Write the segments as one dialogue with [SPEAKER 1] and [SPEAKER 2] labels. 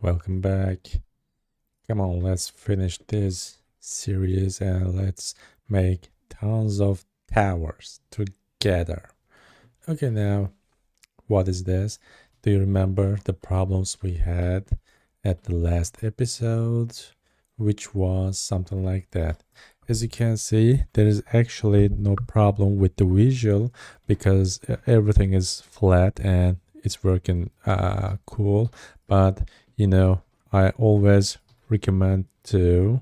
[SPEAKER 1] welcome back. Come on, let's finish this series and let's make tons of towers together. Okay, now, what is this? Do you remember the problems we had at the last episode? Which was something like that. As you can see, there is actually no problem with the visual because everything is flat and it's working cool. But I always recommend to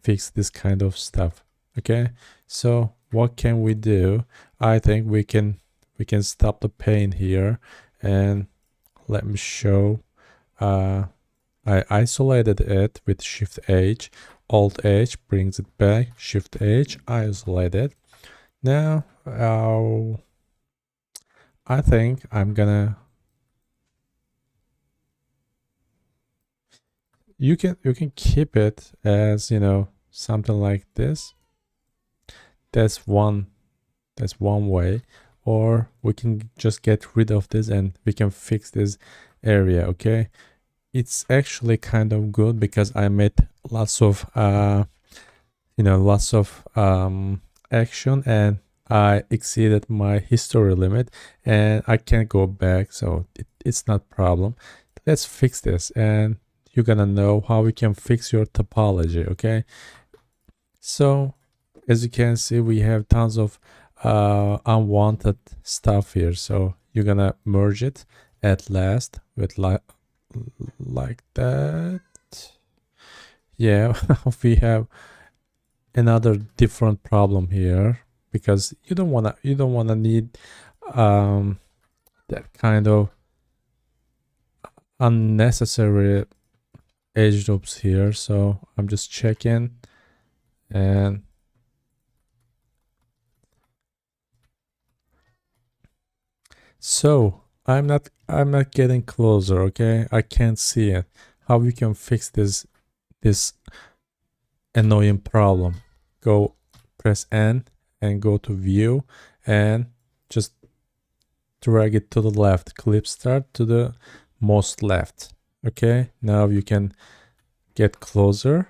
[SPEAKER 1] fix this kind of stuff. Okay, so what can we do? I think we can stop the pain here, and let me show. I isolated it with Shift H. Alt H brings it back. Shift H, isolate it. Now, I think I'm gonna. You can keep it as something like this. That's one way, or we can just get rid of this and we can fix this area. Okay, it's actually kind of good because I made lots of action, and I exceeded my history limit and I can't go back, so it's not problem. Let's fix this and you're gonna know how we can fix your topology. Okay, so as you can see, we have tons of unwanted stuff here, so you're gonna merge it at last with like that. Yeah, we have another different problem here because you don't wanna need that kind of unnecessary edge loops here. So I'm just checking, and so I'm not getting closer. Okay, I can't see it. How we can fix this annoying problem? Go press N and go to view and just drag it to the left. Clip start to the most left. Okay, now you can get closer,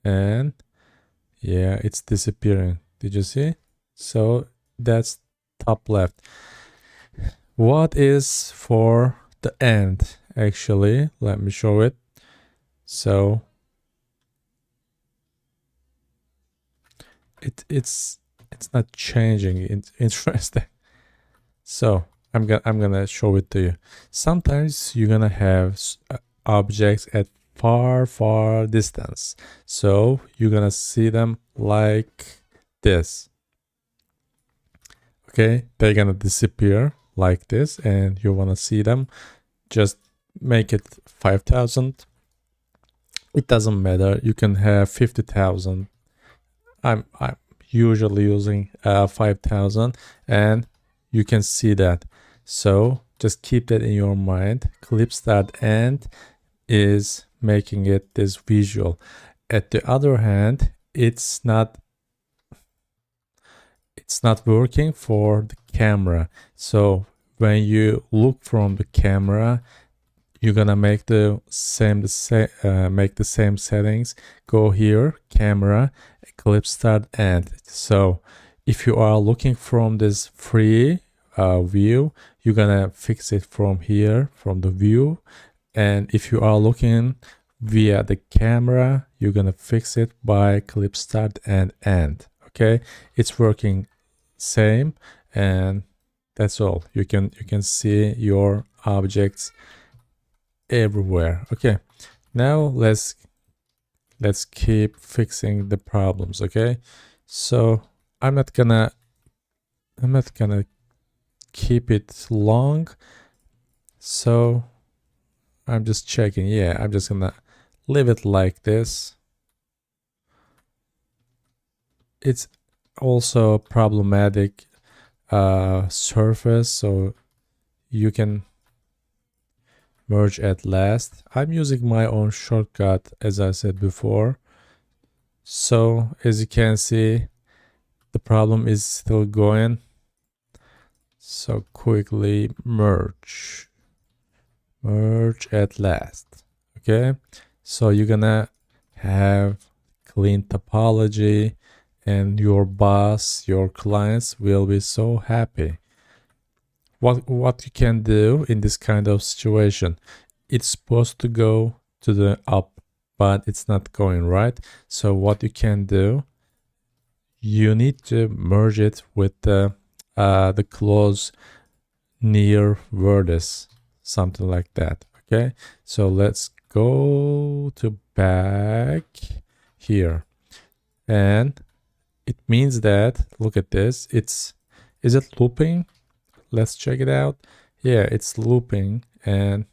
[SPEAKER 1] and yeah, it's disappearing. Did you see? So that's top left. What is for the end? Actually, let me show it. So it's not changing. It's interesting. So I'm gonna show it to you. Sometimes you're gonna have objects at far distance, so you're gonna see them like this. Okay, they're gonna disappear like this, and you wanna see them. Just make it 5,000. It doesn't matter. You can have 50,000. I'm usually using 5,000, and you can see that. So just keep that in your mind. Clip start end is making it this visual. At the other hand, it's not working for the camera. So when you look from the camera, you're gonna make the same settings. Go here, camera, clip start end. So if you are looking from this free view, you're gonna fix it from here, from the view. And if you are looking via the camera, you're gonna fix it by clip start and end. Okay, it's working same, and that's all. You can see your objects everywhere. Okay, now let's keep fixing the problems. Okay, so I'm not gonna keep it long, so I'm just checking. Yeah, I'm just gonna leave it like this. It's also problematic surface, so you can merge at last. I'm using my own shortcut, as I said before. So as you can see, the problem is still going. So quickly merge. merge at last. Okay, so you're gonna have clean topology and your boss, your clients will be so happy. What you can do in this kind of situation, it's supposed to go to the up, but it's not going right. So what you can do, you need to merge it with the close near vertex, something like that. Okay, so let's go to back here, and it means that, look at this, is it looping? Let's check it out. Yeah, it's looping, and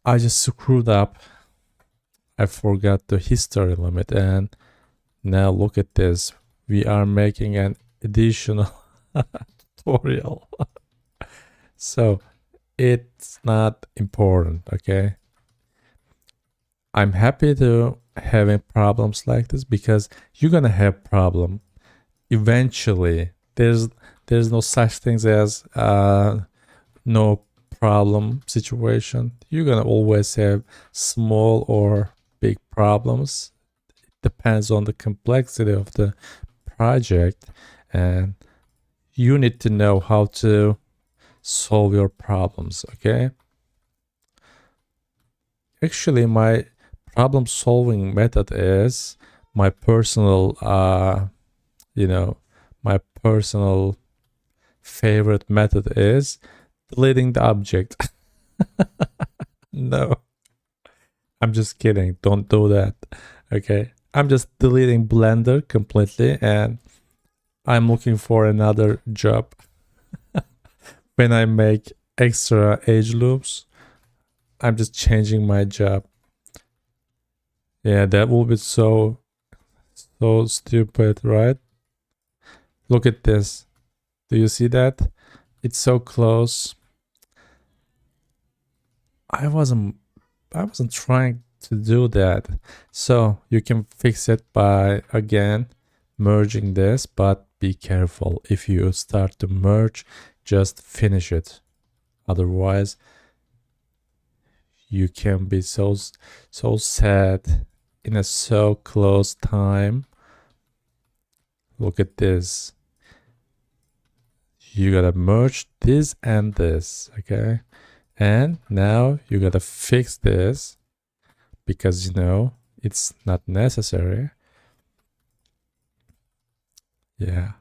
[SPEAKER 1] I just screwed up. I forgot the history limit, and now look at this. We are making an additional tutorial. So it's not important, okay? I'm happy to having problems like this because you're gonna have problem eventually. There's no such things as no problem situation. You're gonna always have small or big problems. It depends on the complexity of the project, and you need to know how to solve your problems. Okay, actually my problem solving method is my personal my personal favorite method is deleting the object. No, I'm just kidding, don't do that. Okay, I'm just deleting Blender completely, and I'm looking for another job. When I make extra age loops, I'm just changing my job. Yeah, that will be so stupid, right? Look at this. Do you see that? It's so close. I wasn't trying to do that. So you can fix it by again merging this, but be careful. If you start to merge, just finish it. Otherwise, you can be so sad in a so close time. Look at this. You gotta merge this and this, okay? And now you gotta fix this because it's not necessary. Yeah.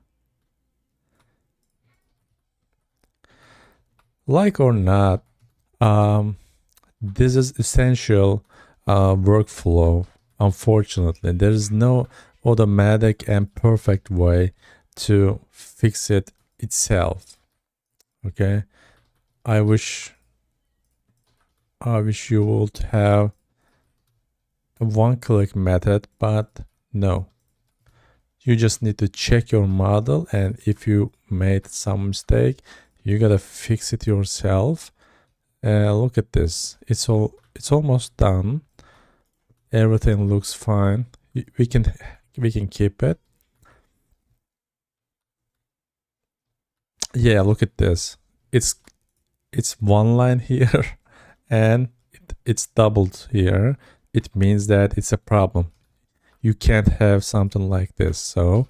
[SPEAKER 1] Like or not, this is essential workflow. Unfortunately, there is no automatic and perfect way to fix it itself. Okay, I wish you would have a one-click method, but no. You just need to check your model, and if you made some mistake, you gotta fix it yourself. Look at this. It's almost done. Everything looks fine. We can keep it. Yeah, look at this. It's one line here, and it's doubled here. It means that it's a problem. You can't have something like this. So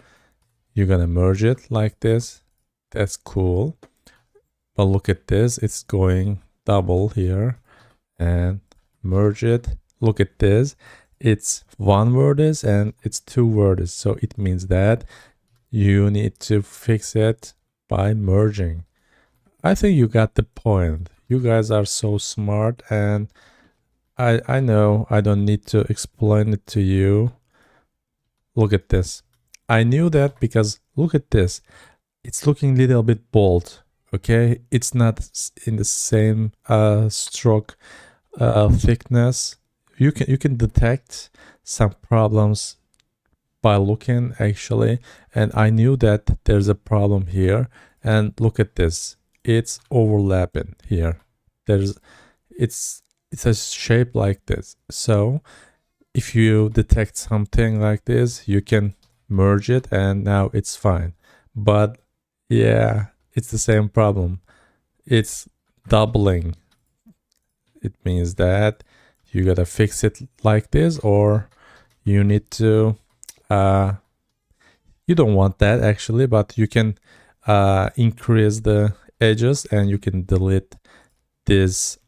[SPEAKER 1] you're gonna merge it like this. That's cool. But look at this. It's going double here, and merge it. Look at this. It's one vertex and it's two vertices. So it means that you need to fix it by merging. I think you got the point. You guys are so smart, and I know I don't need to explain it to you. Look at this. I knew that because look at this. It's looking a little bit bold. Okay, it's not in the same stroke thickness. You can detect some problems by looking actually, and I knew that there's a problem here. And look at this, it's overlapping here. It's a shape like this. So if you detect something like this, you can merge it, and now it's fine. But yeah, it's the same problem. It's doubling it means that you gotta fix it like this, or you need to you don't want that actually, but you can increase the edges and you can delete this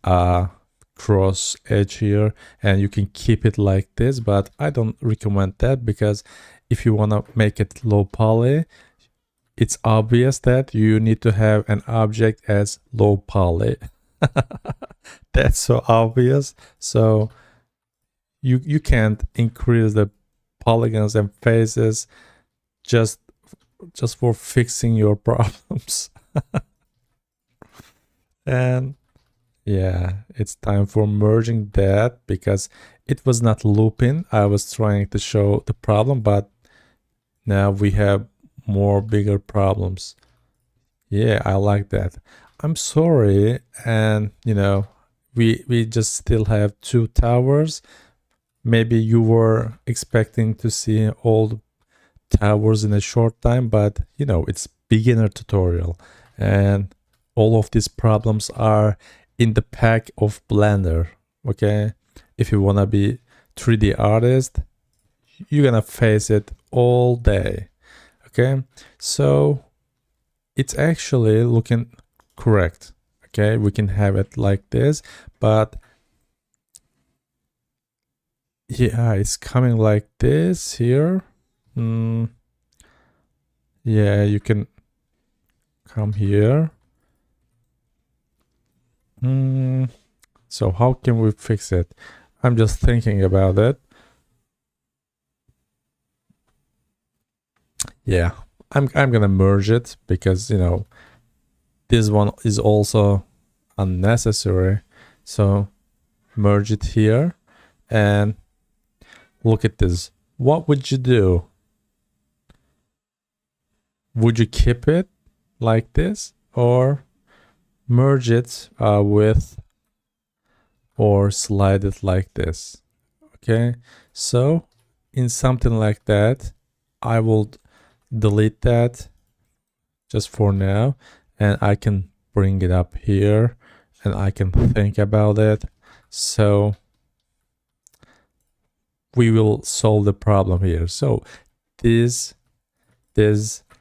[SPEAKER 1] cross edge here, and you can keep it like this. But I don't recommend that, because if you want to make it low poly, it's obvious that you need to have an object as low poly. That's so obvious. So you can't increase the polygons and faces just for fixing your problems. And yeah, it's time for merging that, because it was not looping. I was trying to show the problem, but now we have more bigger problems. Yeah, I like that. I'm sorry, and we just still have 2 towers. Maybe you were expecting to see all the towers in a short time, but it's beginner tutorial, and all of these problems are in the pack of Blender. Okay, if you want to be 3D artist, you're gonna face it all day. Okay, so it's actually looking correct. Okay, we can have it like this, but yeah, it's coming like this here. Yeah, you can come here. So how can we fix it? I'm just thinking about it. Yeah, I'm gonna merge it, because this one is also unnecessary. So merge it here, and look at this. What would you do? Would you keep it like this, or merge it with, or slide it like this? Okay, so in something like that, I will delete that just for now, and I can bring it up here, and I can think about it. So we will solve the problem here. So this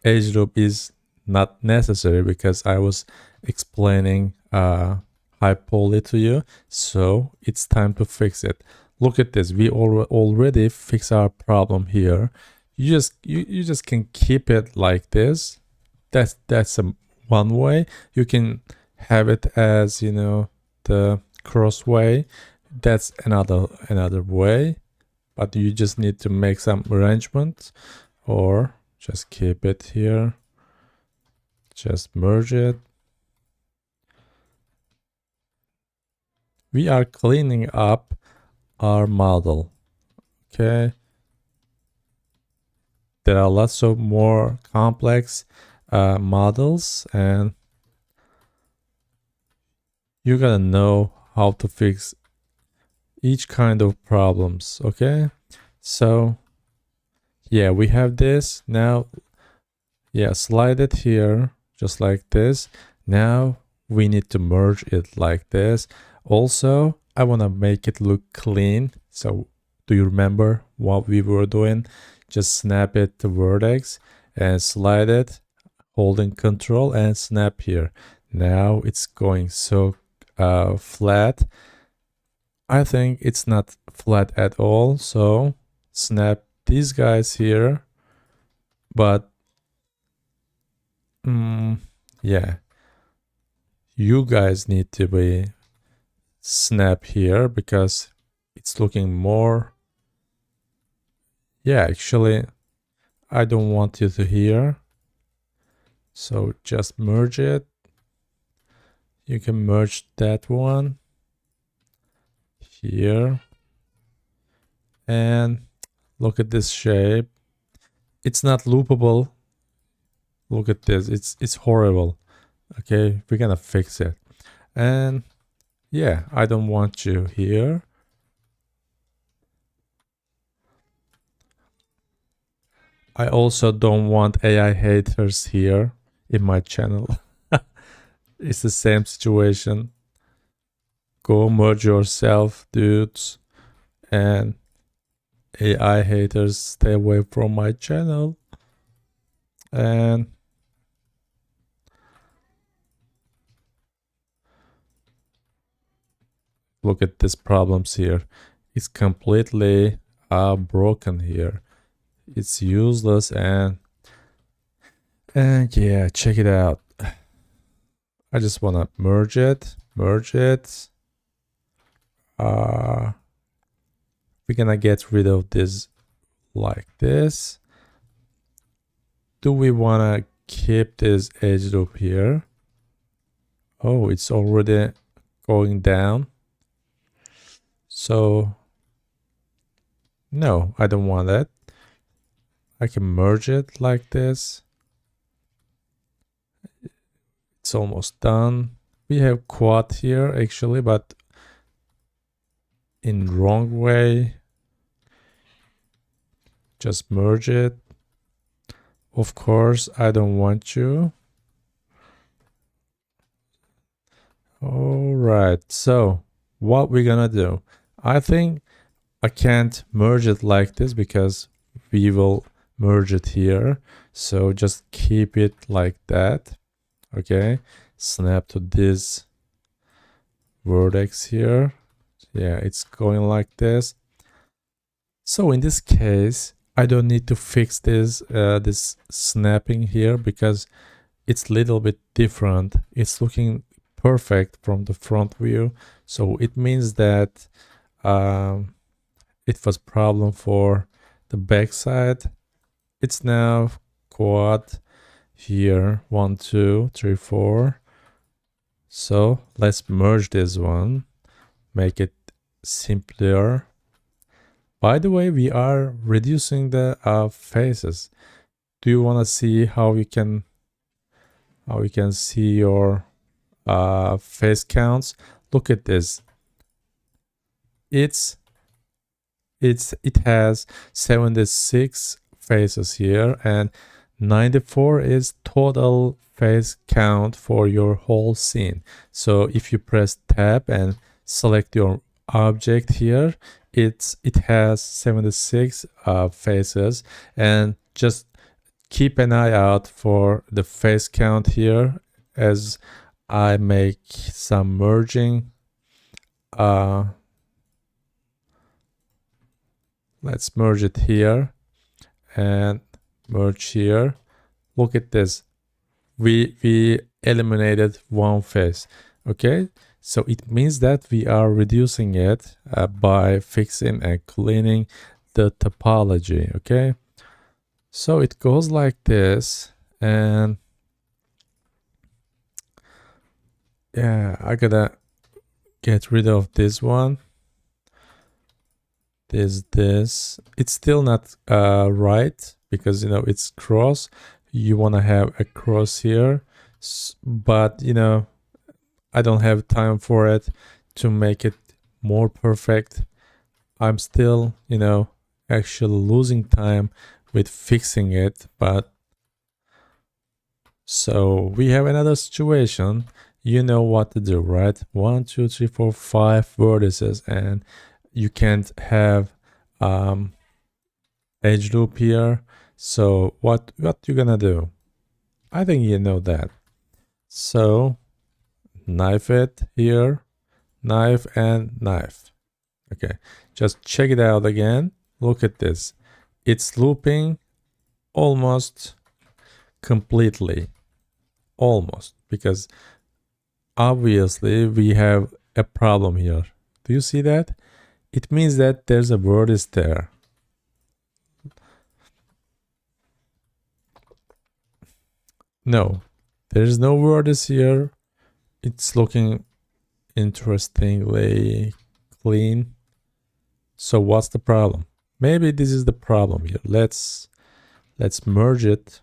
[SPEAKER 1] edge loop is not necessary, because I was explaining high poly to you. So it's time to fix it. Look at this. We already fix our problem here. You just can keep it like this. That's one way. You can have it as the cross way. That's another way. But you just need to make some arrangements, or just keep it here. Just merge it. We are cleaning up our model. Okay. There are lots of more complex models, and you gotta know how to fix each kind of problems. Okay, so yeah, we have this now. Yeah, slide it here just like this. Now we need to merge it like this. Also, I want to make it look clean. So do you remember what we were doing? Just snap it to vertex and slide it, holding control, and snap here. Now it's going so flat. I think it's not flat at all. So snap these guys here. But yeah, you guys need to be snap here, because it's looking more. Yeah, actually, I don't want you to here. So just merge it. You can merge that one here. And look at this shape. It's not loopable. Look at this. It's horrible. Okay, we're gonna fix it. And yeah, I don't want you here. I also don't want AI haters here in my channel. It's the same situation. Go merge yourself, dudes. And AI haters, stay away from my channel. And look at these problems here. It's completely broken here. It's useless and yeah, check it out. I just want to merge it. We're gonna get rid of this like this. Do we want to keep this edge loop here? Oh, it's already going down. So no, I don't want that. I can merge it like this. It's almost done. We have quad here actually, but in wrong way. Just merge it. Of course, I don't want you. All right, so what we're gonna do? I think I can't merge it like this because we will merge it here. So just keep it like that. Okay, snap to this vertex here. Yeah, it's going like this. So in this case, I don't need to fix this this snapping here because it's a little bit different. It's looking perfect from the front view. So it means that it was problem for the back side. It's now quad here, 1 2 3 4. So let's merge this one, make it simpler. By the way, we are reducing the faces. Do you want to see how you can see your face counts? Look at this. It has 76 faces here, and 94 is total face count for your whole scene. So if you press tab and select your object here, it has 76 faces, and just keep an eye out for the face count here as I make some merging. Let's merge it here and merge here. Look at this. We eliminated one face. Okay, so it means that we are reducing it by fixing and cleaning the topology. Okay, so it goes like this, and yeah, I gotta get rid of this one. This it's still not right because it's cross. You want to have a cross here, but I don't have time for it to make it more perfect. I'm still actually losing time with fixing it. But so we have another situation. You know what to do, right? 1 2 3 4 5 vertices, and you can't have edge loop here. So what you're gonna do? I think you know that. So knife it here, knife and knife. Okay, just check it out again. Look at this. It's looping almost completely, almost, because obviously we have a problem here. Do you see that? It means that there's a vertex there. No, there's no vertex here. It's looking interestingly clean. So what's the problem? Maybe this is the problem here. Let's merge it.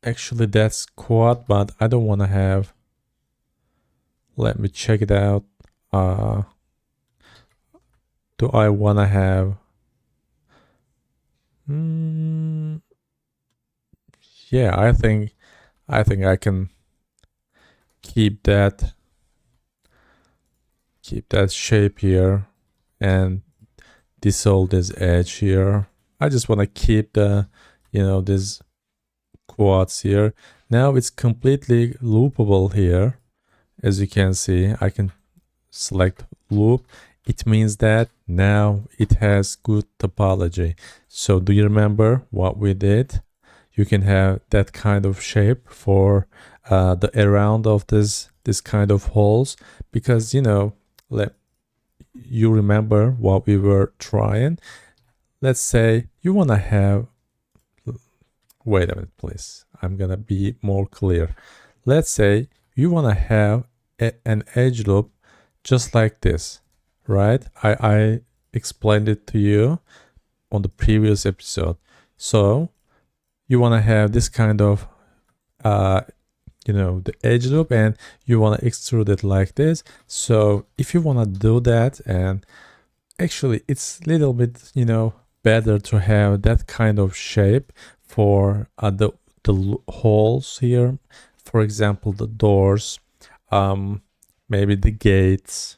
[SPEAKER 1] Actually, that's quad, but I don't want to have. Let me check it out. Do I want to have? Yeah, I think I can keep that keep that shape here and dissolve this edge here. I just want to keep the, this quads here. Now it's completely loopable here. As you can see, I can select loop. It means that now it has good topology. So do you remember what we did? You can have that kind of shape for the around of this kind of holes, because let you remember what we were trying. Let's say you want to have, wait a minute please, I'm gonna be more clear. Let's say you want to have an edge loop just like this, right? I explained it to you on the previous episode. So you want to have this kind of the edge loop, and you want to extrude it like this. So if you want to do that, and actually it's a little bit better to have that kind of shape for the holes here, for example the doors, maybe the gates,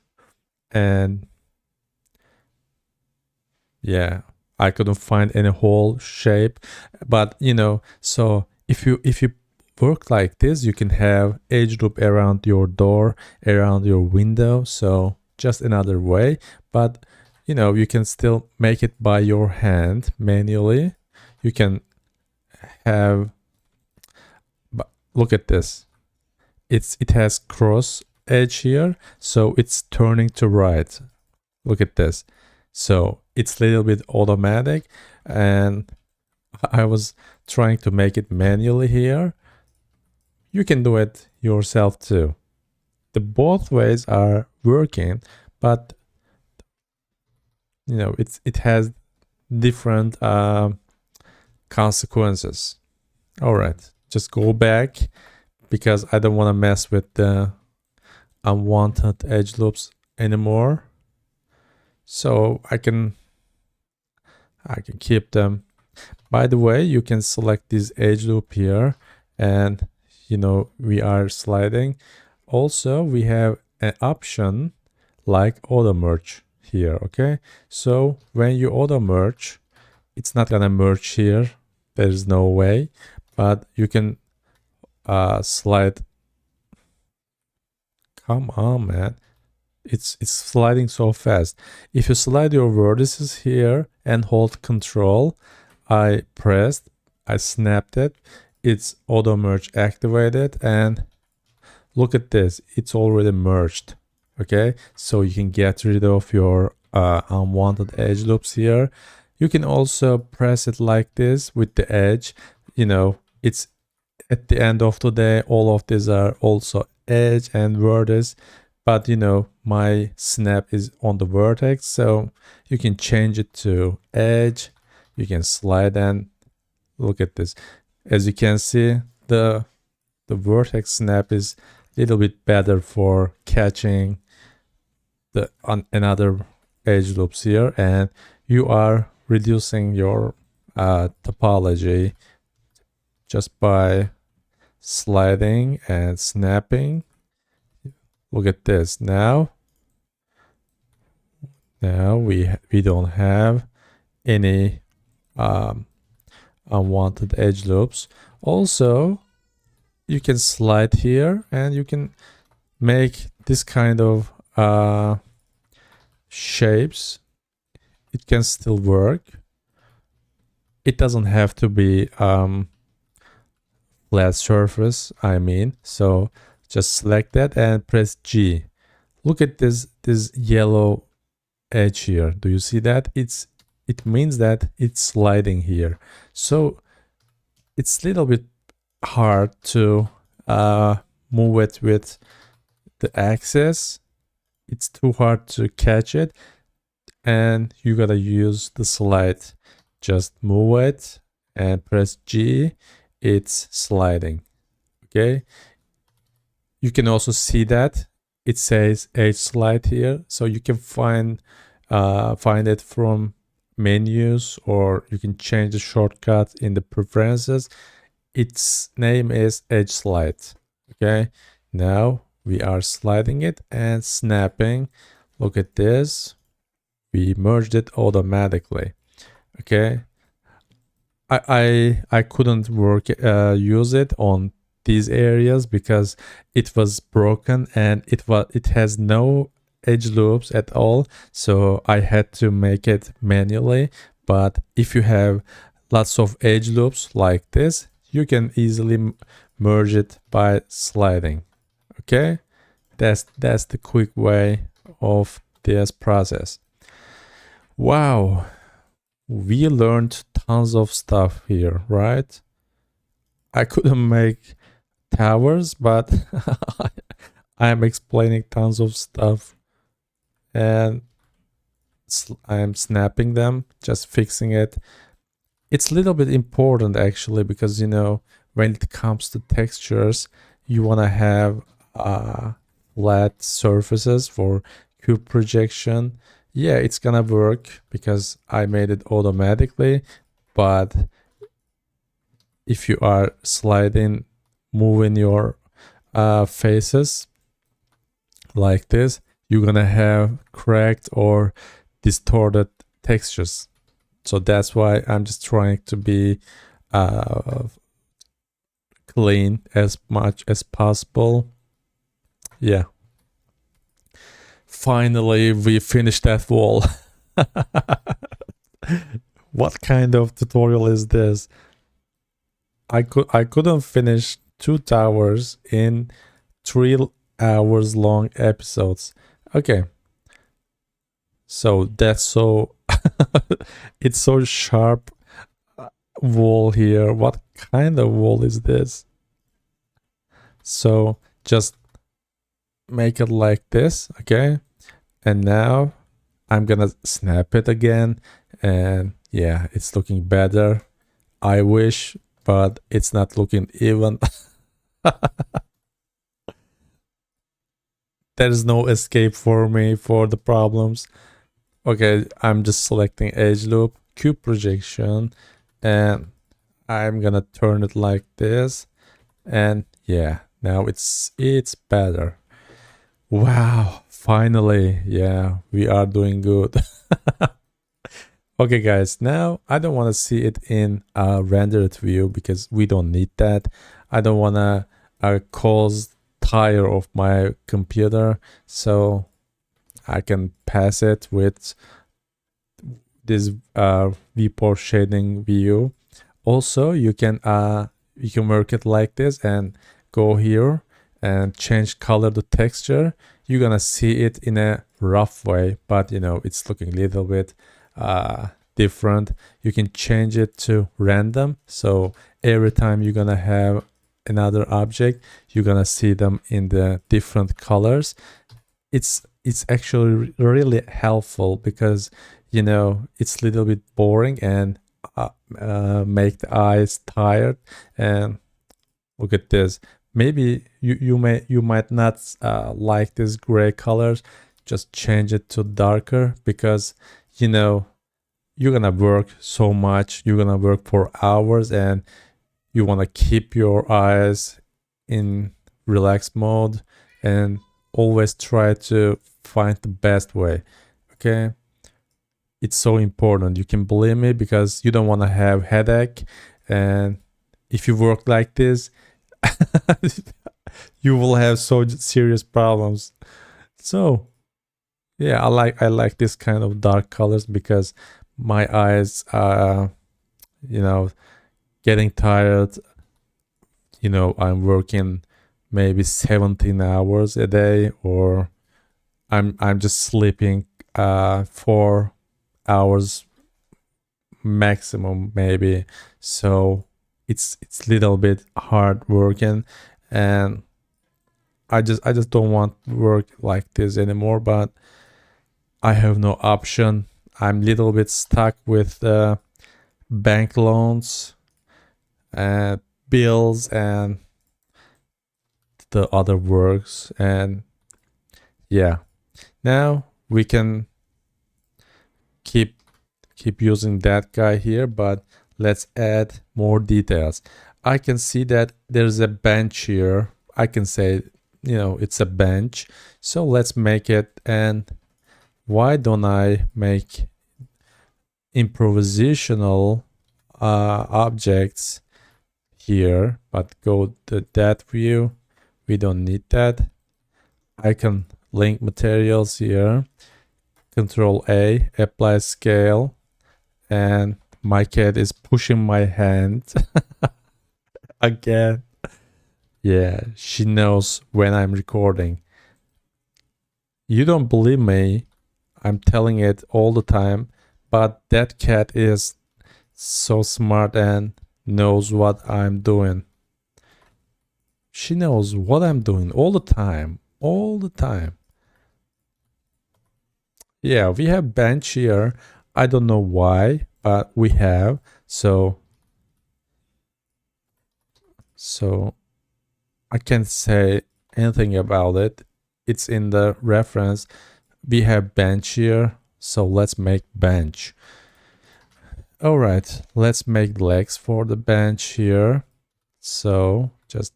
[SPEAKER 1] and yeah, I couldn't find any hole shape, but so if you work like this, you can have edge loop around your door, around your window. So just another way, but you can still make it by your hand manually. You can have, but look at this, it has cross edge here, so it's turning to right. Look at this. So it's a little bit automatic, and I was trying to make it manually here. You can do it yourself too. The both ways are working, but it has different consequences. All right, just go back, because I don't want to mess with the unwanted edge loops anymore. So I can keep them. By the way, you can select this edge loop here, and we are sliding. Also, we have an option like auto merge here. Okay, so when you auto merge, it's not gonna merge here, there's no way, but you can slide. Come on, man, it's sliding so fast. If you slide your vertices here and hold Control, I snapped it, it's auto merge activated, and look at this, it's already merged. Okay, so you can get rid of your unwanted edge loops here. You can also press it like this with the edge. It's at the end of the day, all of these are also edge and vertex, but my snap is on the vertex, so you can change it to edge. You can slide, and look at this. As you can see, the vertex snap is a little bit better for catching the another edge loops here, and you are reducing your topology just by sliding and snapping. Look at this. Now we don't have any unwanted edge loops. Also, you can slide here, and you can make this kind of shapes. It can still work. It doesn't have to be flat surface, so just select that and press G. Look at this yellow edge here. Do you see that? It means that it's sliding here. So it's a little bit hard to move it with the axis. It's too hard to catch it, and you gotta use the slide. Just move it and press G. It's sliding. Okay, you can also see that it says edge slide here, so you can find it from menus, or you can change the shortcut in the preferences. Its name is edge slide. Okay, now we are sliding it and snapping. Look at this. We merged it automatically. Okay. I couldn't use it on these areas because it was broken and it has no edge loops at all, so I had to make it manually. But if you have lots of edge loops like this, you can easily merge it by sliding. Okay, that's the quick way of this process. Wow, we learned tons of stuff here, right? I couldn't make towers, but I'm explaining tons of stuff and I'm snapping them, just fixing it. It's a little bit important actually, because when it comes to textures, you want to have flat surfaces for cube projection. Yeah, it's gonna work because I made it automatically, but if you are sliding, moving your faces like this, you're gonna have cracked or distorted textures. So that's why I'm just trying to be clean as much as possible. Yeah. Finally, we finished that wall. What kind of tutorial is this? I couldn't finish 2 towers in 3 hours long episodes. Okay. So that's so it's so sharp wall here. What kind of wall is this? So just make it like this, okay? And now I'm gonna snap it again, and yeah, it's looking better. I wish, but it's not looking even. There's no escape for me for the problems. Okay, I'm just selecting edge loop, cube projection, and I'm gonna turn it like this. And yeah, now it's better. Wow, finally, yeah, we are doing good. Okay guys, now I don't want to see it in a rendered view because we don't need that. I don't want to cause tire of my computer, so I can pass it with this viewport shading view. Also, you can work it like this and go here and change color to texture. You're gonna see it in a rough way, but it's looking a little bit different. You can change it to random, so every time you're gonna have another object, you're gonna see them in the different colors. It's actually really helpful because it's a little bit boring and make the eyes tired. And look at this. Maybe you might not like these gray colors. Just change it to darker, because you're gonna work so much. You're gonna work for hours, and you want to keep your eyes in relaxed mode and always try to find the best way. Okay, it's so important. You can believe me, because you don't want to have headache, and if you work like this, you will have so serious problems. So yeah, I like this kind of dark colors because my eyes are getting tired. I'm working maybe 17 hours a day, or I'm just sleeping 4 hours maximum maybe. So it's little bit hard working, and I just don't want to work like this anymore, but I have no option. I'm little bit stuck with bank loans, bills, and the other works. And yeah, now we can keep using that guy here, but let's add more details. I can see that there's a bench here. I can say it's a bench, so let's make it an why don't I make improvisational objects here, but go to that view. We don't need that. I can link materials here. Control A, apply scale, and my cat is pushing my hand again. Yeah, she knows when I'm recording. You don't believe me, I'm telling it all the time, but that cat is so smart and knows what I'm doing. She knows what I'm doing all the time, all the time. Yeah, we have bench here. I don't know why, but we have. So I can't say anything about it. It's in the reference. We have bench here, so let's make bench. All right, let's make legs for the bench here. So just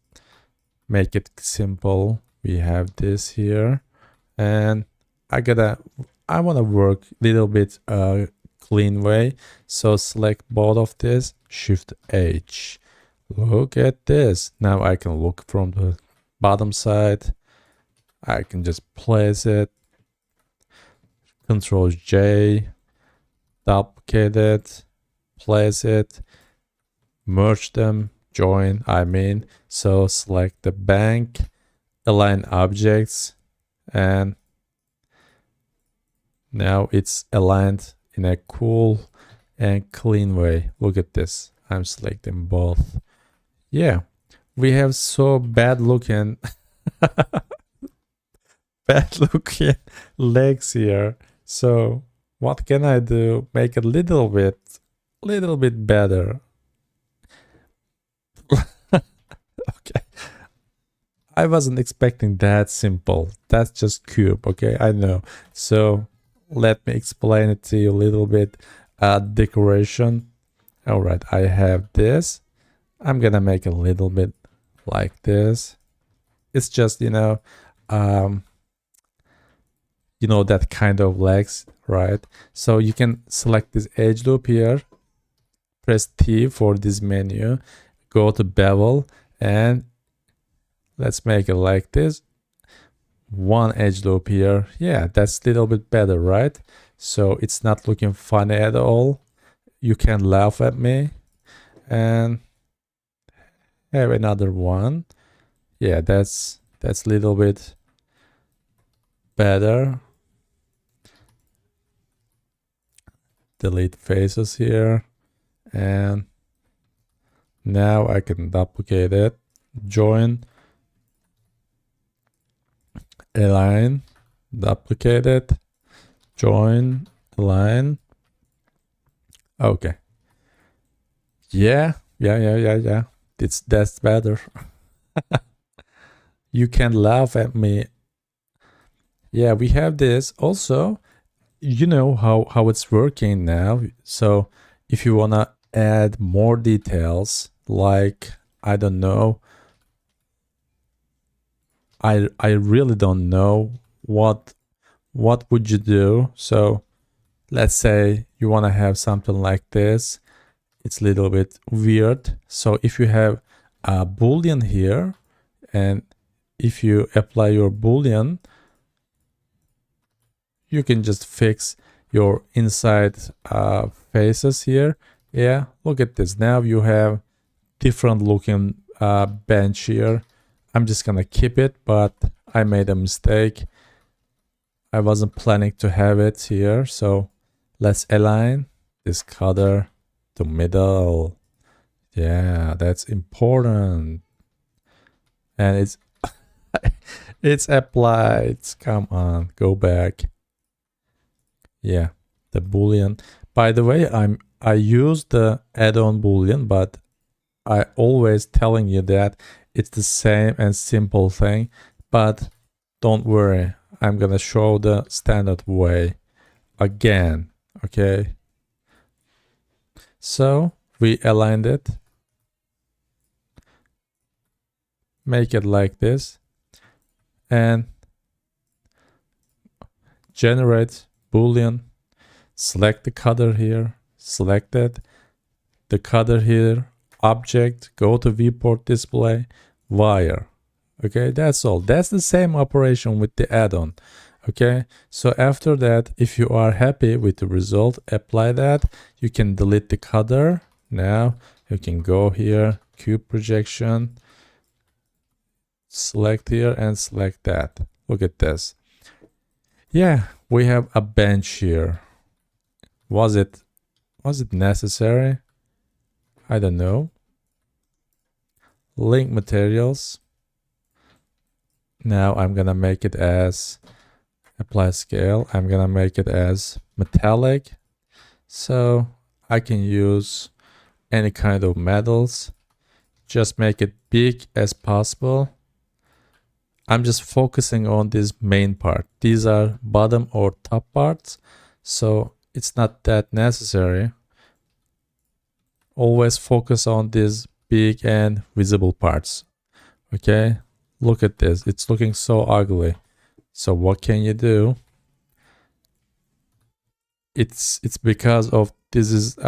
[SPEAKER 1] make it simple. We have this here, and I want to work a little bit clean way. So select both of this, Shift H. Look at this. Now I can look from the bottom side. I can just place it. Control J, duplicate it, place it, merge them, join, I mean. So select the bank, align objects, and now it's aligned in a cool and clean way. Look at this. I'm selecting both. Yeah, we have so bad looking legs here. So what can I do? Make it a little bit better. Okay. I wasn't expecting that simple. That's just cube, okay? I know. So let me explain it to you a little bit. Decoration. All right, I have this. I'm gonna make a little bit like this. It's just, that kind of legs, right? So you can select this edge loop here, press T for this menu, go to bevel, and let's make it like this. One edge loop here. Yeah, that's a little bit better, right? So it's not looking funny at all. You can laugh at me. And have another one. Yeah, that's a little bit better. Delete faces here, and now I can duplicate it, join, align, duplicate it, join, align. Okay. Yeah. That's better. You can laugh at me. Yeah, we have this also. You know how it's working now. So if you wanna add more details, like I don't know, I really don't know what would you do. So let's say you wanna have something like this. It's a little bit weird. So if you have a boolean here, and if you apply your boolean, you can just fix your inside faces here. Yeah, look at this. Now you have different looking bench here. I'm just gonna keep it, but I made a mistake. I wasn't planning to have it here. So let's align this color to middle. Yeah, that's important. And it's it's applied. Come on, go back. Yeah, the boolean. By the way, I use the add-on boolean, but I always telling you that it's the same and simple thing. But don't worry, I'm gonna show the standard way again. Okay. So we aligned it. Make it like this, and generate boolean, select the cutter here, select it, the cutter here, object, go to viewport display, wire. Okay, that's all. That's the same operation with the add-on. Okay, so after that, if you are happy with the result, apply that. You can delete the cutter. Now you can go here, cube projection, select here and select that. Look at this. Yeah, we have a bench here. Was it necessary? I don't know. Link materials. Now I'm gonna make it as apply scale. I'm gonna make it as metallic, so I can use any kind of metals. Just make it big as possible. I'm just focusing on this main part. These are bottom or top parts, so it's not that necessary. Always focus on these big and visible parts. Okay, look at this. It's looking so ugly. So what can you do? It's because of this is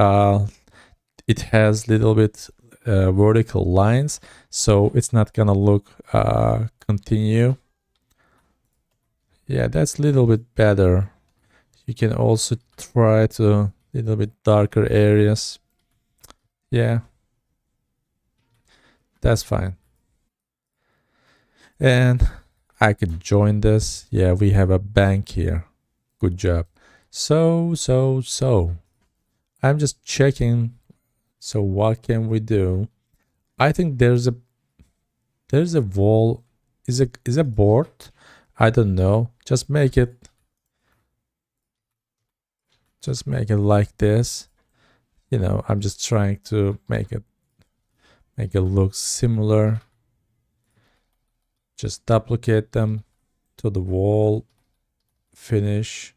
[SPEAKER 1] it has little bit vertical lines, so it's not gonna look continue. Yeah, that's a little bit better. You can also try to little bit darker areas. Yeah, that's fine. And I could join this. Yeah, we have a bank here. Good job. So I'm just checking. So what can we do? I think there's a wall. Is a board? I don't know. Just make it like this. You know, I'm just trying to make it look similar. Just duplicate them to the wall, finish.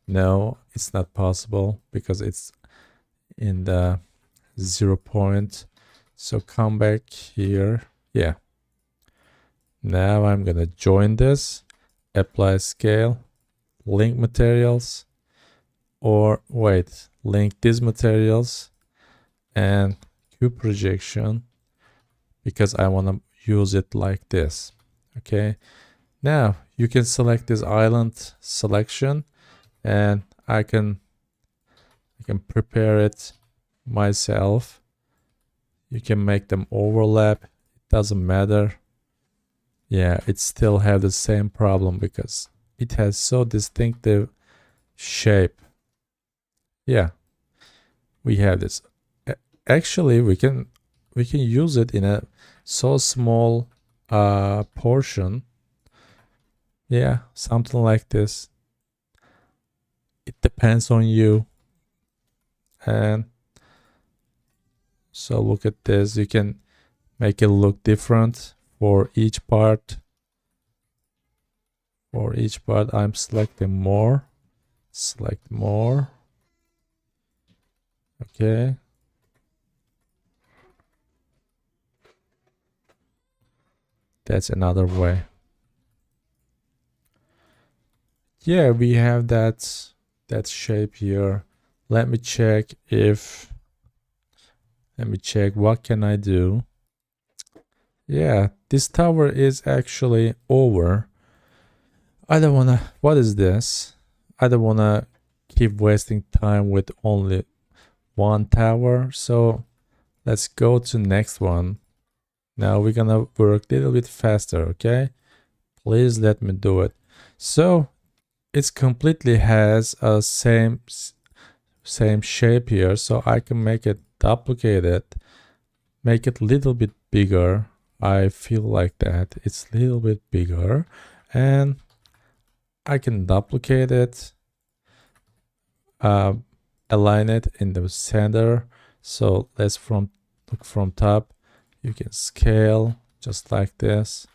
[SPEAKER 1] No, it's not possible because it's in the 0 point. So come back here. Yeah. Now I'm gonna join this, apply scale, link materials, or wait, link these materials and cube projection because I want to use it like this. Okay, now you can select this island selection and I can prepare it myself. You can make them overlap, it doesn't matter. Yeah, it still have the same problem because it has so distinctive shape. Yeah, we have this. Actually, we can use it in a so small portion. Yeah, something like this. It depends on you. And so look at this. You can make it look different for each part. For each part, I'm selecting more. Select more. Okay. That's another way. Yeah, we have that shape here. Let me check what can I do. Yeah, this tower is actually over. I don't wanna, what is this? I don't wanna keep wasting time with only one tower. So let's go to next one. Now we're gonna work a little bit faster, okay? Please let me do it. So it completely has a same shape here, so I can make it duplicated, make it a little bit bigger. I feel like that it's a little bit bigger, and I can duplicate it, align it in the center. So let's look from top. You can scale just like this.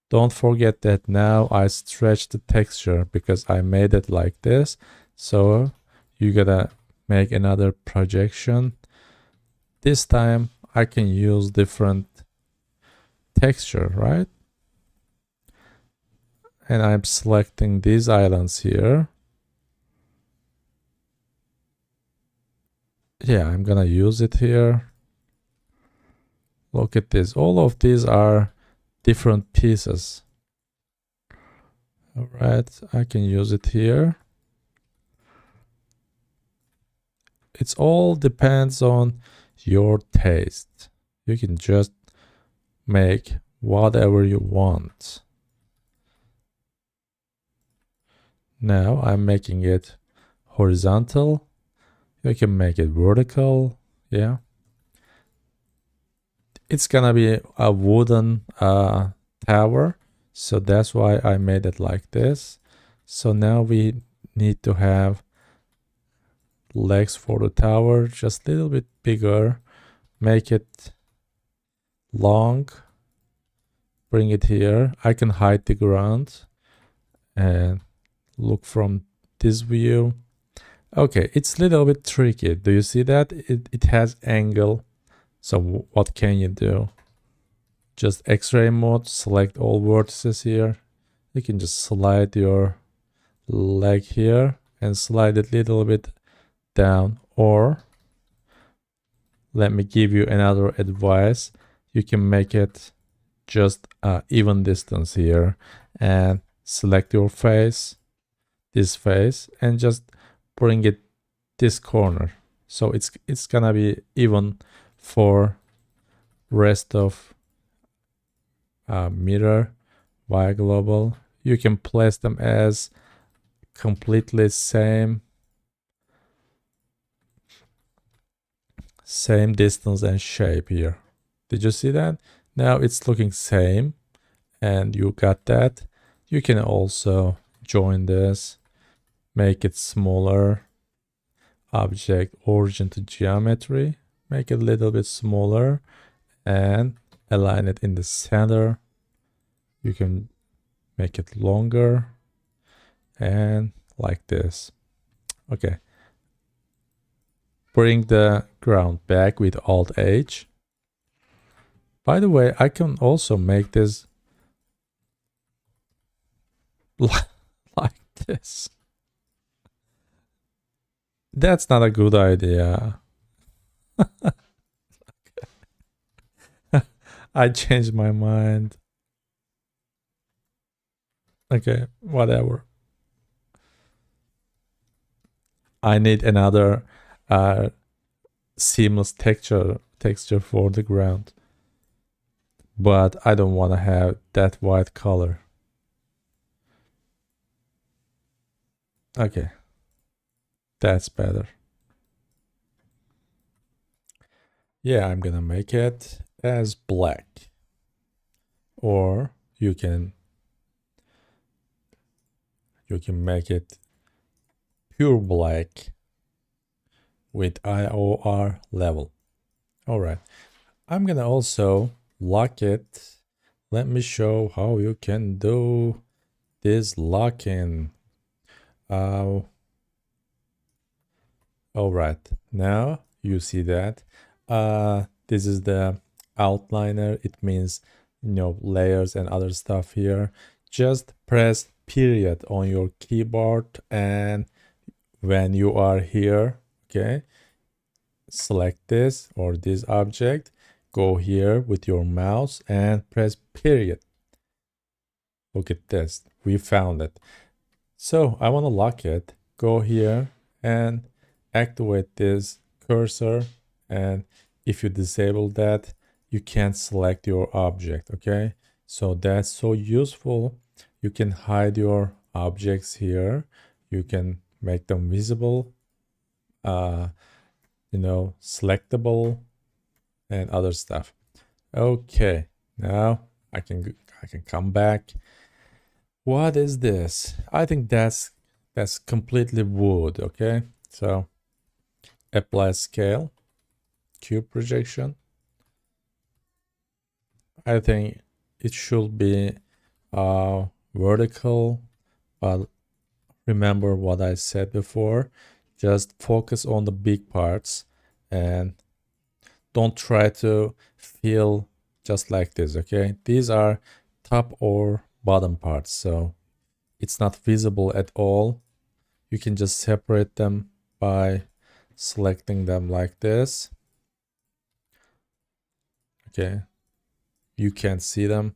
[SPEAKER 1] Don't forget that now I stretch the texture because I made it like this. So you gotta make another projection. This time I can use different texture, right? and I'm selecting these islands here. Yeah, I'm gonna use it here. Look at this. All of these are different pieces. All right, I can use it here. It's all depends on your taste. You can just make whatever you want. Now I'm making it horizontal. You can make it vertical. Yeah. It's gonna be a wooden tower. So that's why I made it like this. So now we need to have legs for the tower, just a little bit bigger. Make it long. Bring it here. I can hide the ground and look from this view. Okay, it's a little bit tricky. Do you see that? It has angle. So what can you do? Just X-ray mode, select all vertices here. You can just slide your leg here and slide it a little bit down, or let me give you another advice. You can make it just even distance here and select your face, this face, and just bring it this corner. So it's gonna be even for rest of mirror via global. You can place them as completely same distance and shape here. Did you see that? Now it's looking same, and you got that. You can also join this, make it smaller. Object origin to geometry, make it a little bit smaller and align it in the center. You can make it longer and like this. Okay. Bring the ground back with Alt H. By the way, I can also make this like this. That's not a good idea. I changed my mind. Okay, whatever. I need another seamless texture for the ground. But I don't want to have that white color. Okay. That's better. Yeah, I'm gonna make it as black. Or you can make it pure black with IOR level. All right. I'm gonna also lock it. Let me show how you can do this locking. All right, now you see that this is the outliner. It means, you know, layers and other stuff here. Just press period on your keyboard, and when you are here, okay, select this or this object, go here with your mouse and press period. Look at this, we found it. So I want to lock it. Go here and activate this cursor, and if you disable that, you can't select your object. Okay, so that's so useful. You can hide your objects here. You can make them visible, you know, selectable and other stuff. Okay, now I can come back. What is this? I think that's completely wood. Okay, so apply scale, cube projection. I think it should be vertical, but remember what I said before. Just focus on the big parts and don't try to feel just like this. Okay, these are top or bottom parts, so it's not visible at all. You can just separate them by selecting them like this. Okay, you can't see them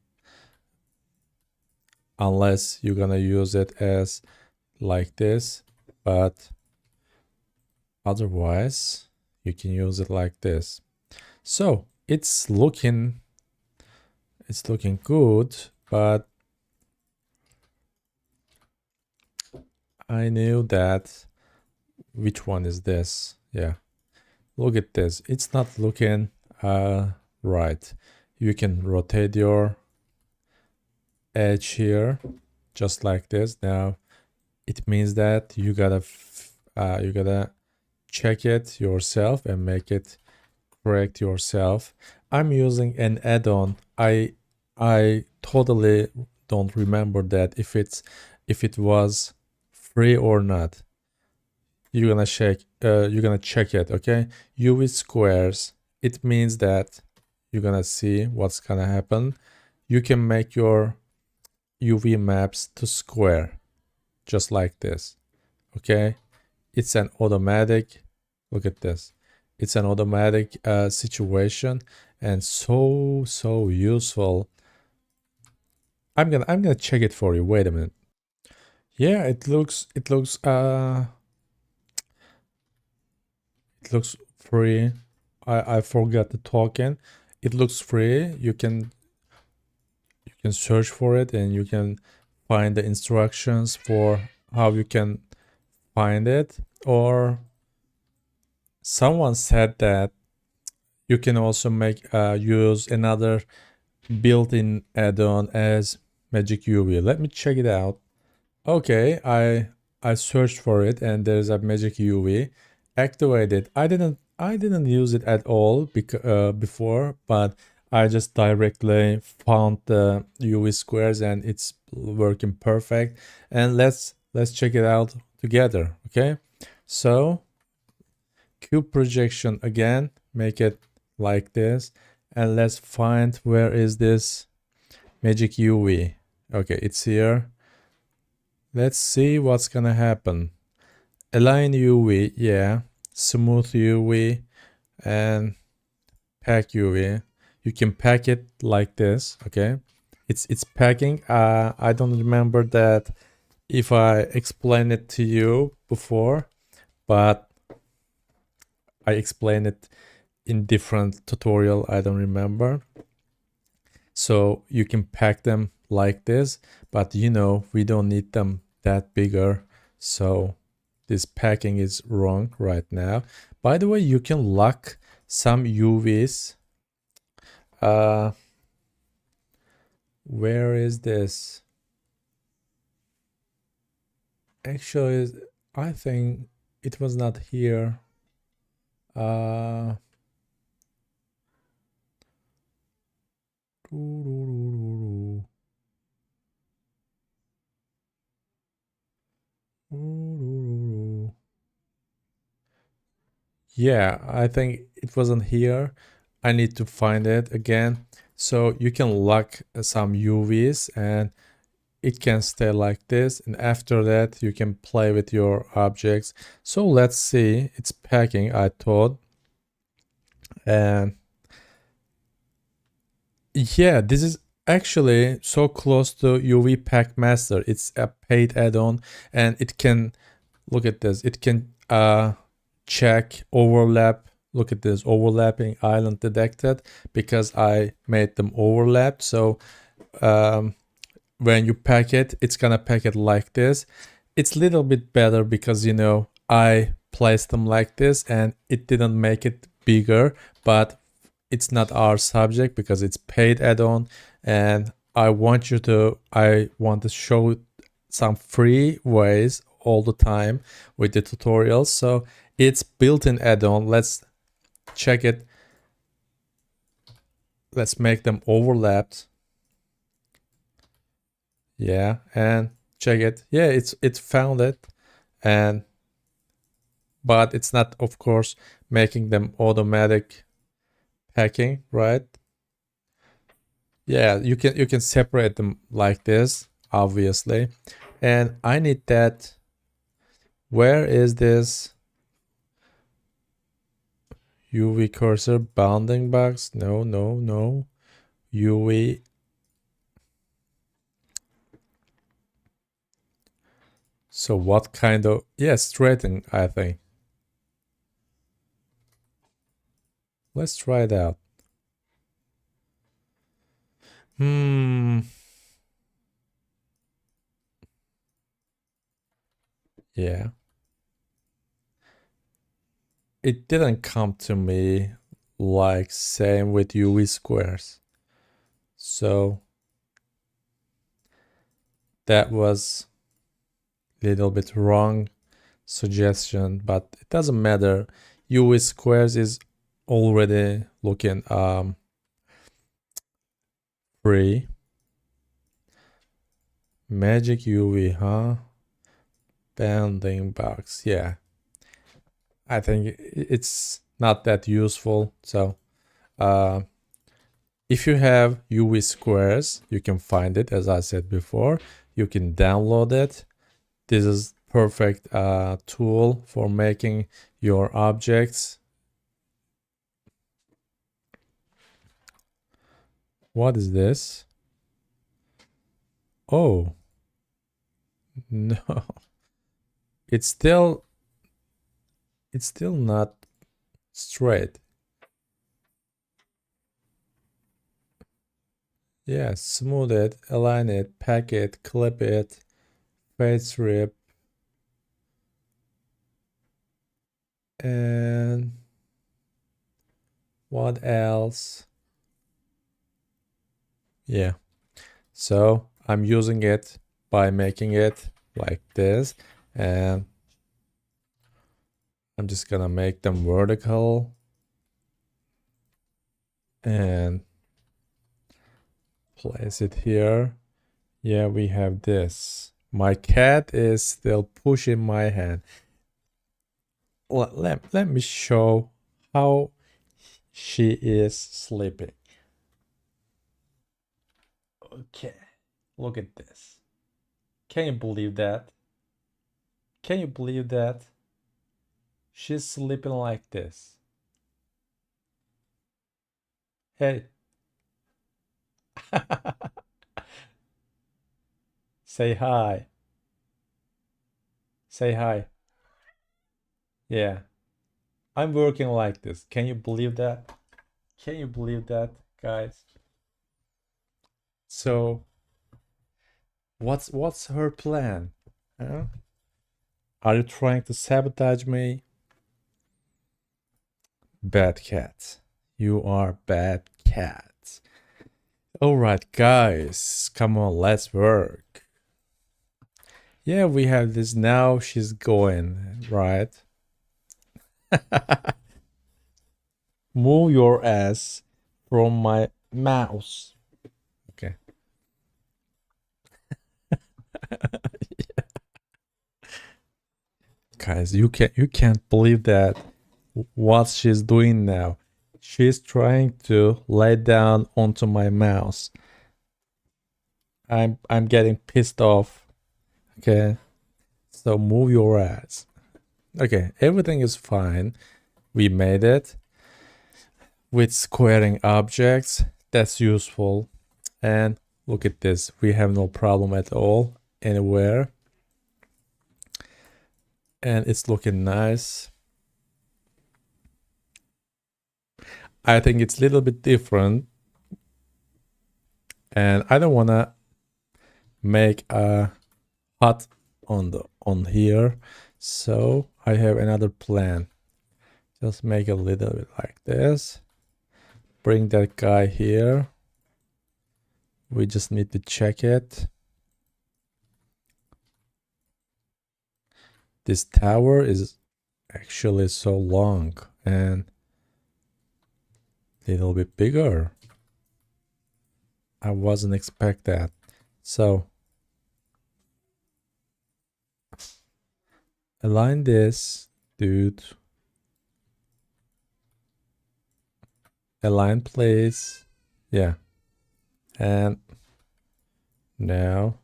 [SPEAKER 1] unless you're gonna use it as like this, but otherwise you can use it like this. So it's looking good, but I knew that. Which one is this? Yeah, look at this. It's not looking right. You can rotate your edge here just like this. Now it means that you gotta check it yourself and make it correct yourself. I'm using an add-on. I totally don't remember that if it was free or not. You're gonna check it, okay? UV squares, it means that you're gonna see what's gonna happen. You can make your UV maps to square just like this, okay? It's an automatic, look at this. It's an automatic situation and so useful. I'm gonna check it for you. Wait a minute. Yeah, it looks free. I forgot the token. It looks free. You can search for it and you can find the instructions for how you can find it. Or someone said that you can also use another built-in add-on as Magic UV. Let me check it out. Okay, I searched for it and there's a Magic UV. Activate it. I didn't use it at all before, but I just directly found the UV squares and it's working perfect. And let's check it out together. Okay, so cube projection again, make it like this, and let's find where is this Magic UV. Okay, it's here. Let's see what's gonna happen. Align UV, yeah. Smooth UV and pack UV. You can pack it like this, okay? It's packing. I don't remember that if I explained it to you before, but I explained it in different tutorial. I don't remember. So you can pack them like this, but we don't need them that bigger. So this packing is wrong right now. By the way, you can lock some UVs. Where is this? Actually, I think it was not here. Yeah, I think it wasn't here. I need to find it again. So you can lock some UVs and it can stay like this. And after that, you can play with your objects. So let's see, it's packing, I thought. And yeah, this is actually so close to UV Pack Master. It's a paid add-on and it can, look at this, it can check overlap. Look at this, overlapping island detected because I made them overlap. So when you pack it, it's gonna pack it like this. It's a little bit better because I placed them like this and it didn't make it bigger, but it's not our subject because it's paid add-on. And I want to show some free ways all the time with the tutorials. So it's built-in add-on. Let's check it. Let's make them overlapped. Yeah, and check it. Yeah, it found it. But it's not, of course, making them automatic packing, right? Yeah, you can separate them like this, obviously. And I need that. Where is this UV cursor bounding box? No, no, no. UV. So what kind of, yeah, straighten, I think. Let's try it out. Yeah. It didn't come to me like same with UV squares. So that was a little bit wrong suggestion, but it doesn't matter. UV squares is already looking free. Magic UV, huh? Bounding box, yeah. I think it's not that useful. So if you have UV squares, you can find it, as I said before. You can download it. This is perfect tool for making your objects. What is this? Oh, no. It's still not straight. Yeah, smooth it, align it, pack it, clip it, face strip, and what else? Yeah. So I'm using it by making it like this, and I'm just gonna make them vertical and place it here. Yeah, we have this. My cat is still pushing my hand. Let me show how she is sleeping. Okay, look at this. Can you believe that? Can you believe that? She's sleeping like this. Hey. Say hi. Say hi. Yeah. I'm working like this. Can you believe that? Can you believe that, guys? So, what's her plan? Huh? Are you trying to sabotage me? Bad cat. You are bad cat. All right, guys. Come on, let's work. Yeah, we have this now. She's going, right? Move your ass from my mouse. Okay. Guys, you can't believe that what she's doing now. She's trying to lay down onto my mouse. I'm getting pissed off. Okay. So move your ass. Okay, everything is fine. We made it with squaring objects. That's useful. And look at this. We have no problem at all anywhere. And it's looking nice. I think it's a little bit different. And I don't want to make a hut on here. So I have another plan. Just make a little bit like this. Bring that guy here. We just need to check it. This tower is actually so long and a little bit bigger. I wasn't expect that. So align this, dude. Align place. Yeah. And now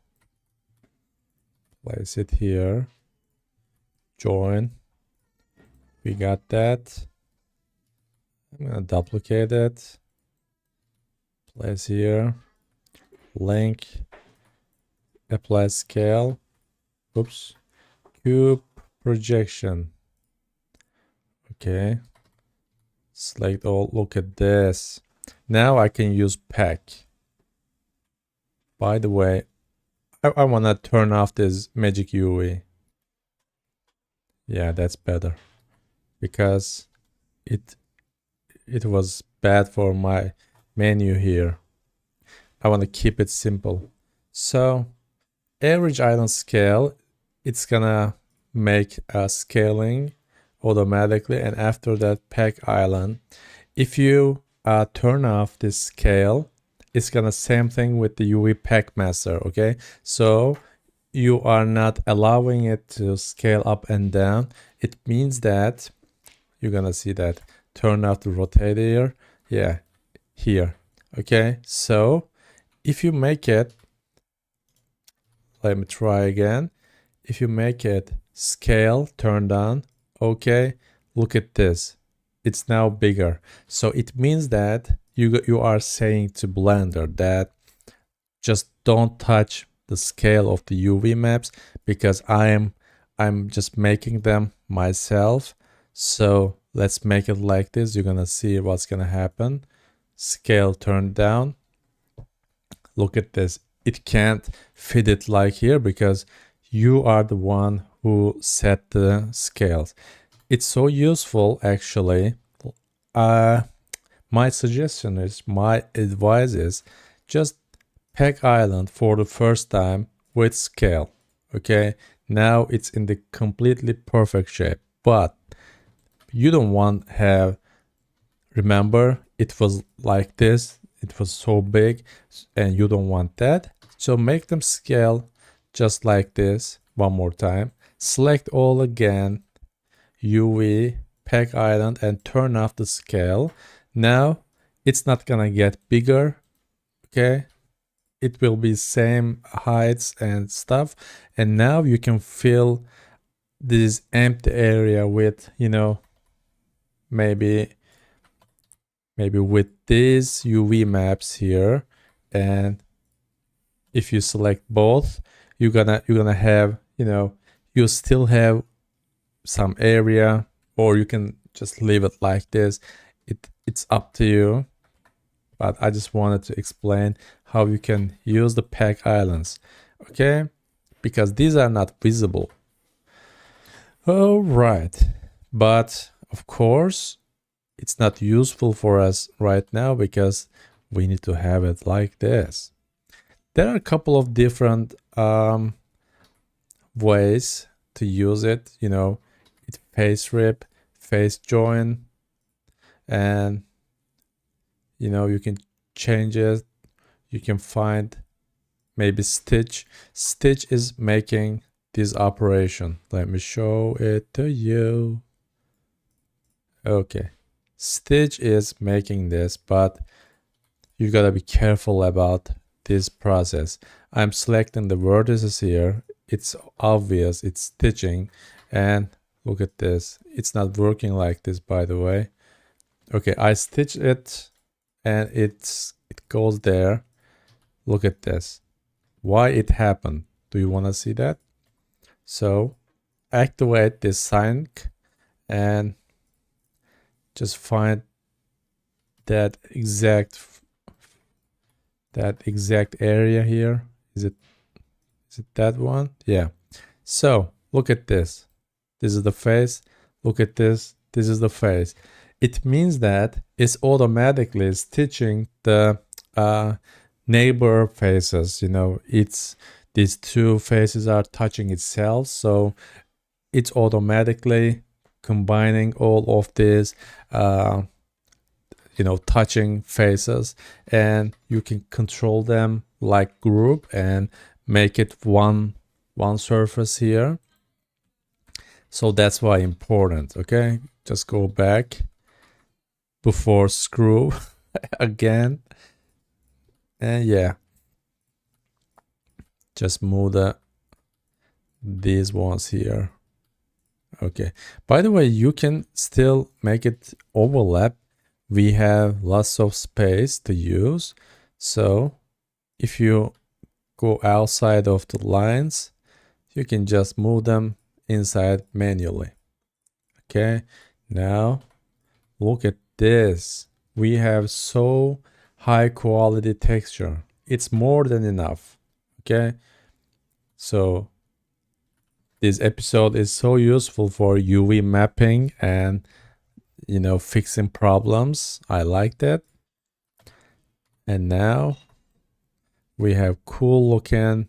[SPEAKER 1] Place it here. Join. We got that. I'm gonna duplicate it. Place here. Link. Apply scale. Oops. Cube projection. Okay. Select all. Look at this. Now I can use pack. By the way, I want to turn off this magic UV. Yeah, that's better. Because it was bad for my menu here. I want to keep it simple. So average island scale, it's gonna make a scaling automatically, and after that pack island, if you turn off this scale, it's gonna same thing with the UV pack master. Okay, so you are not allowing it to scale up and down. It means that you're gonna see that turn off the rotator. Yeah, here. Okay, so if you make it, let me try again. If you make it scale turned on, okay, look at this. It's now bigger. So it means that you are saying to Blender that just don't touch the scale of the UV maps, because I'm just making them myself. So let's make it like this. You're gonna see what's gonna happen. Scale turned down. Look at this. It can't fit it like here because you are the one who set the scales. It's so useful actually. My suggestion is, my advice is, just pack island for the first time with scale. Okay, now it's in the completely perfect shape, but you don't want have, remember it was like this, it was so big, and you don't want that. So make them scale just like this. One more time, select all again, UV pack island, and turn off the scale. Now it's not gonna get bigger. Okay, it will be same heights and stuff, and now you can fill this empty area with, you know, maybe with these UV maps here. And if you select both, you're gonna have, you know, you still have some area, or you can just leave it like this. It's up to you, but I just wanted to explain how you can use the pack islands, okay, because these are not visible. All right, but of course it's not useful for us right now because we need to have it like this. There are a couple of different ways to use it. You know, it's face rip, face join, and you know, you can change it. You can find maybe stitch. Stitch is making this operation. Let me show it to you. Okay, Stitch is making this, but you gotta be careful about this process. I'm selecting the vertices here. It's obvious it's stitching, and look at this. It's not working like this, by the way. Okay, I stitch it and it goes there. Look at this. Why it happened? Do you want to see that? So activate this sync and just find that exact area here. Is it that one? Yeah. So look at this. This is the face. Look at this. This is the face. It means that it's automatically stitching the neighbor faces. You know, it's these two faces are touching itself, so it's automatically combining all of these you know, touching faces, and you can control them like group and make it one surface here. So that's why important. Okay, just go back before screw again, and yeah, just move the these ones here. Okay, by the way, you can still make it overlap. We have lots of space to use, so if you go outside of the lines, you can just move them inside manually. Okay, now look at this. We have so high quality texture. It's more than enough. Okay, so this episode is so useful for UV mapping and fixing problems. I like that. And now we have cool looking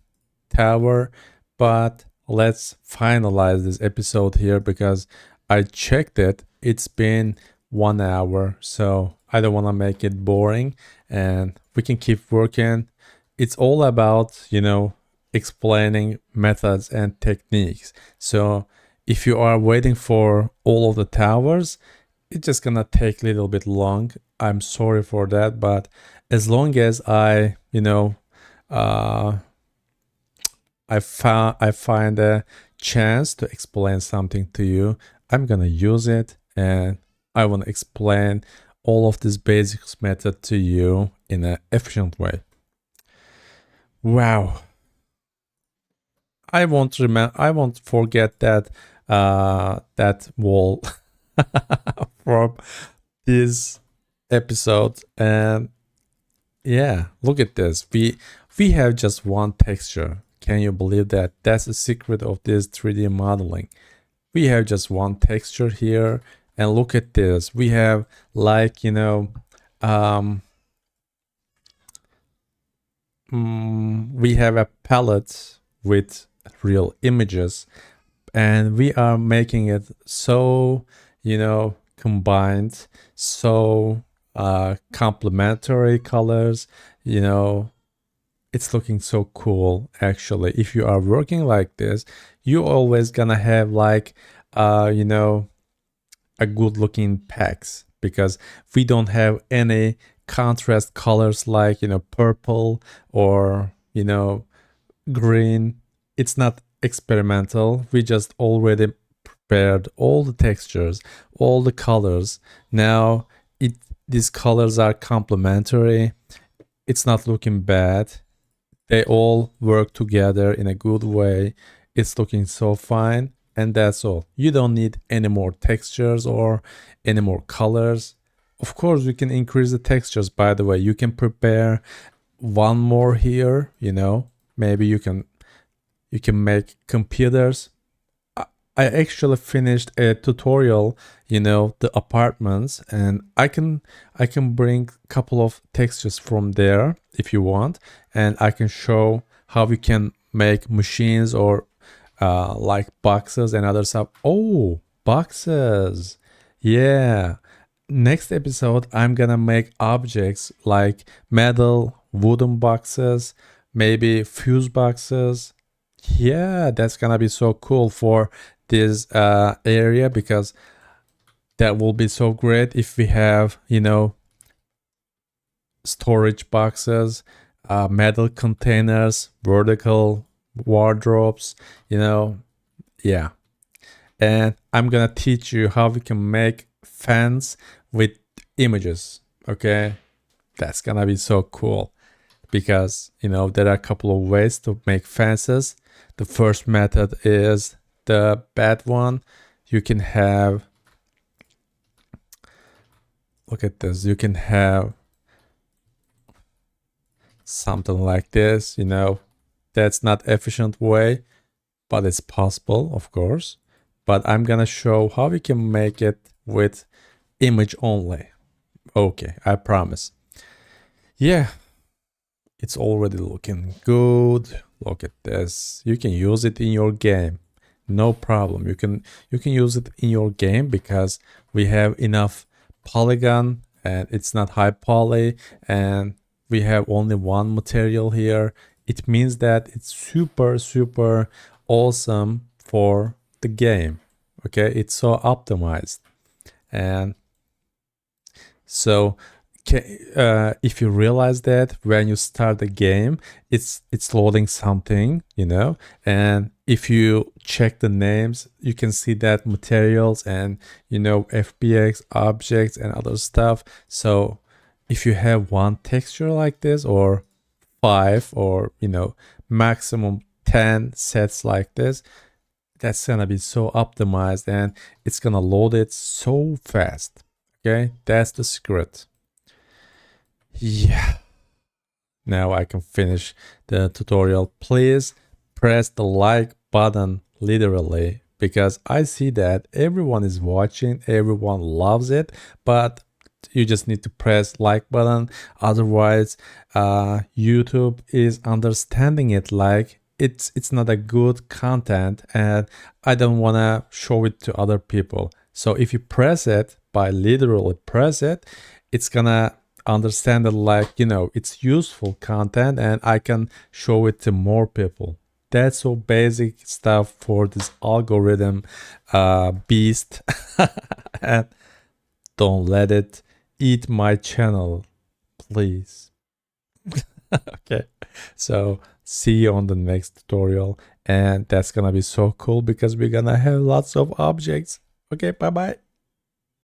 [SPEAKER 1] tower, but let's finalize this episode here because I checked it. It's been 1 hour, so I don't want to make it boring and we can keep working. It's all about, explaining methods and techniques. So if you are waiting for all of the towers, it's just gonna take a little bit long. I'm sorry for that, but as long as I find a chance to explain something to you, I'm gonna use it, and I want to explain all of this basics method to you in an efficient way. Wow. I won't forget that that wall from this episode. And yeah, look at this. We have just one texture. Can you believe that? That's the secret of this 3D modeling. We have just one texture here, and look at this. We have like we have a palette with real images, and we are making it so combined, so complementary colors. It's looking so cool. Actually, if you are working like this, you always gonna have like a good looking packs, because we don't have any contrast colors like purple or green. It's not experimental. We just already prepared all the textures, all the colors. Now these colors are complementary. It's not looking bad. They all work together in a good way. It's looking so fine, and that's all. You don't need any more textures or any more colors. Of course, you can increase the textures. By the way, you can prepare one more here. Maybe you can make computers. I actually finished a tutorial, the apartments, and I can bring a couple of textures from there if you want, and I can show how we can make machines or like boxes and other stuff. Oh, boxes. Yeah. Next episode, I'm gonna make objects like metal, wooden boxes, maybe fuse boxes. Yeah, that's gonna be so cool for this area, because that will be so great if we have storage boxes, metal containers, vertical wardrobes. Yeah. And I'm gonna teach you how we can make fans with images. Okay, that's gonna be so cool, because there are a couple of ways to make fences. The first method is the bad one. You can have, look at this, you can have something like this. That's not efficient way, but it's possible, of course. But I'm gonna show how we can make it with image only. Okay, I promise. Yeah, it's already looking good. Look at this. You can use it in your game, no problem. You can use it in your game because we have enough polygon and it's not high poly, and we have only one material here. It means that it's super awesome for the game. Okay, it's so optimized. And so if you realize that when you start the game, it's loading something, and if you check the names, you can see that materials and FBX objects and other stuff. So if you have one texture like this, or 5, or maximum 10 sets like this, that's gonna be so optimized and it's gonna load it so fast. Okay, that's the secret. Yeah, now I can finish the tutorial. Please press the like button literally, because I see that everyone is watching, everyone loves it, but you just need to press like button. Otherwise YouTube is understanding it like it's not a good content, and I don't want to show it to other people. So if you press it, by literally press it, it's gonna understand it like it's useful content and I can show it to more people. That's so basic stuff for this algorithm beast. And don't let it eat my channel, please. Okay, so see you on the next tutorial, and that's gonna be so cool because we're gonna have lots of objects. Okay, bye bye.